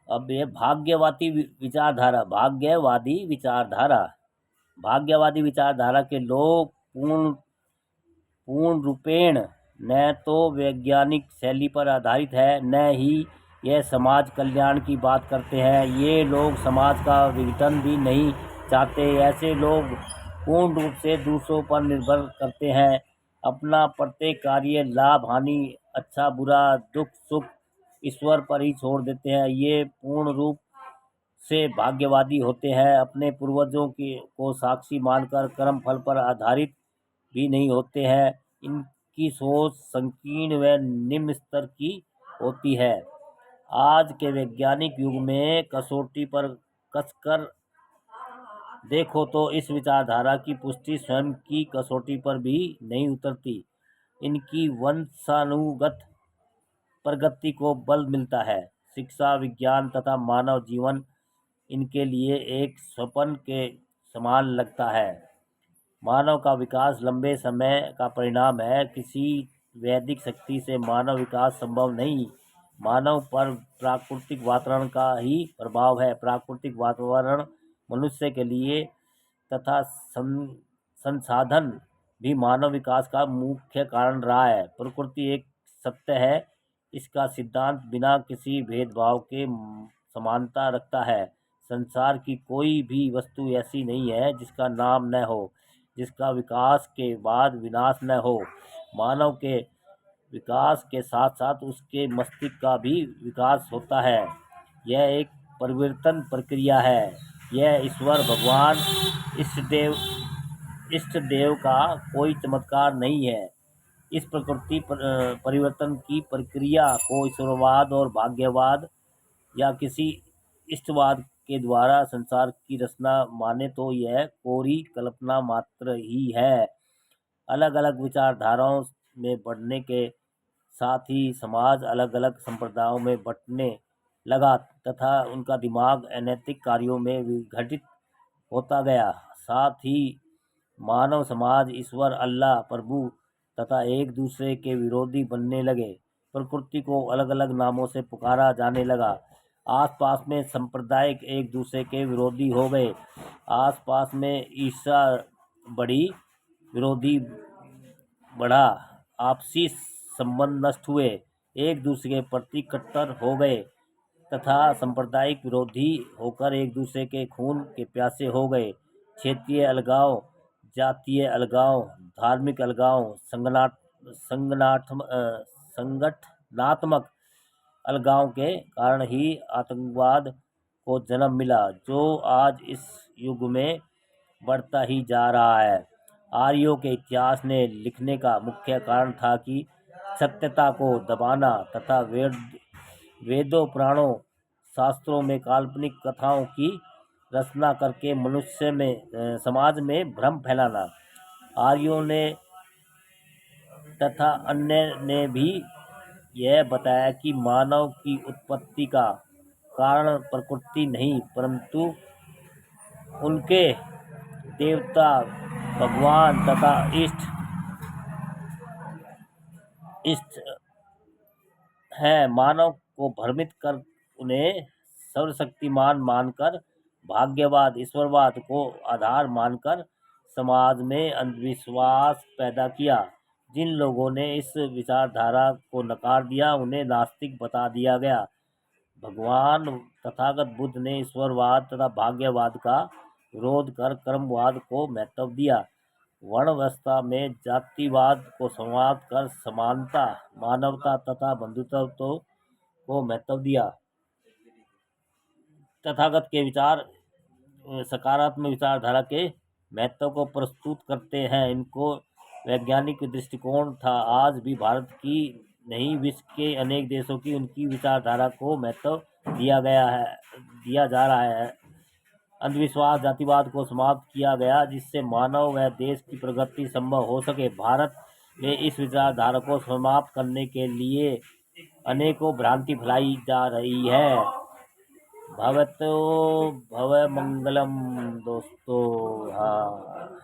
अब ये भाग्यवादी विचारधारा के लोग पूर्ण रूपेण न तो वैज्ञानिक शैली पर आधारित है, न ही यह समाज कल्याण की बात करते हैं। ये लोग समाज का विघटन भी नहीं चाहते। ऐसे लोग पूर्ण रूप से दूसरों पर निर्भर करते हैं। अपना प्रत्येक कार्य, लाभ हानि, अच्छा बुरा, दुख सुख ईश्वर पर ही छोड़ देते हैं। ये पूर्ण रूप से भाग्यवादी होते हैं। अपने पूर्वजों को साक्षी मानकर कर्म फल पर आधारित भी नहीं होते हैं। इनकी सोच संकीर्ण व निम्न स्तर की होती है। आज के वैज्ञानिक युग में कसौटी पर कसकर देखो तो इस विचारधारा की पुष्टि स्वयं की कसौटी पर भी नहीं उतरती। इनकी वंशानुगत प्रगति को बल मिलता है। शिक्षा, विज्ञान तथा मानव जीवन इनके लिए एक स्वप्न के समान लगता है। मानव का विकास लंबे समय का परिणाम है। किसी वैदिक शक्ति से मानव विकास संभव नहीं। मानव पर प्राकृतिक वातावरण का ही प्रभाव है। प्राकृतिक वातावरण मनुष्य के लिए तथा संसाधन भी मानव विकास का मुख्य कारण रहा है। प्रकृति एक सत्य है। इसका सिद्धांत बिना किसी भेदभाव के समानता रखता है। संसार की कोई भी वस्तु ऐसी नहीं है जिसका नाम न हो, जिसका विकास के बाद विनाश न हो। मानव के विकास के साथ साथ उसके मस्तिष्क का भी विकास होता है। यह एक परिवर्तन प्रक्रिया है। यह ईश्वर, भगवान, इष्ट देव का कोई चमत्कार नहीं है। इस प्रकृति परिवर्तन की प्रक्रिया को ईश्वरवाद और भाग्यवाद या किसी इष्टवाद के द्वारा संसार की रचना माने तो यह कोरी कल्पना मात्र ही है। अलग अलग विचारधाराओं में बढ़ने के साथ ही समाज अलग अलग संप्रदायों में बंटने लगा तथा उनका दिमाग अनैतिक कार्यों में विघटित होता गया। साथ ही मानव समाज ईश्वर, अल्लाह, प्रभु तथा एक दूसरे के विरोधी बनने लगे। प्रकृति को अलग अलग नामों से पुकारा जाने लगा। आसपास में सांप्रदायिक एक दूसरे के विरोधी हो गए। आसपास में ईर्ष्या बढ़ी, विरोधी बढ़ा, आपसी संबंध नष्ट हुए, एक दूसरे के प्रति कट्टर हो गए तथा सांप्रदायिक विरोधी होकर एक दूसरे के खून के प्यासे हो गए। क्षेत्रीय अलगाव, जातीय अलगाव, धार्मिक अलगाव, संगठनात्मक अलगाव के कारण ही आतंकवाद को जन्म मिला, जो आज इस युग में बढ़ता ही जा रहा है। आर्यों के इतिहास ने लिखने का मुख्य कारण था कि सत्यता को दबाना तथा वेदों, पुराणों, शास्त्रों में काल्पनिक कथाओं की रचना करके मनुष्य में समाज में भ्रम फैलाना। आर्यों ने तथा अन्य ने भी यह बताया कि मानव की उत्पत्ति का कारण प्रकृति नहीं परंतु उनके देवता, भगवान तथा इष्ट है। मानव को भ्रमित कर उन्हें सर्वशक्तिमान मानकर भाग्यवाद, ईश्वरवाद को आधार मानकर समाज में अंधविश्वास पैदा किया। जिन लोगों ने इस विचारधारा को नकार दिया उन्हें नास्तिक बता दिया गया। भगवान तथागत बुद्ध ने ईश्वरवाद तथा भाग्यवाद का विरोध कर कर्मवाद को महत्व दिया। वर्ण व्यवस्था में जातिवाद को समाप्त कर समानता, मानवता तथा बंधुत्व को महत्व दिया। तथागत के विचार सकारात्मक विचारधारा के महत्व को प्रस्तुत करते हैं। इनको वैज्ञानिक दृष्टिकोण था। आज भी भारत की नहीं, विश्व के अनेक देशों की उनकी विचारधारा को महत्व दिया जा रहा है। अंधविश्वास, जातिवाद को समाप्त किया गया जिससे मानव व देश की प्रगति संभव हो सके। भारत में इस विचारधारा को समाप्त करने के लिए अनेकों भ्रांति फैलाई जा रही है। भवतो भव मंगलम दोस्तों। हाँ।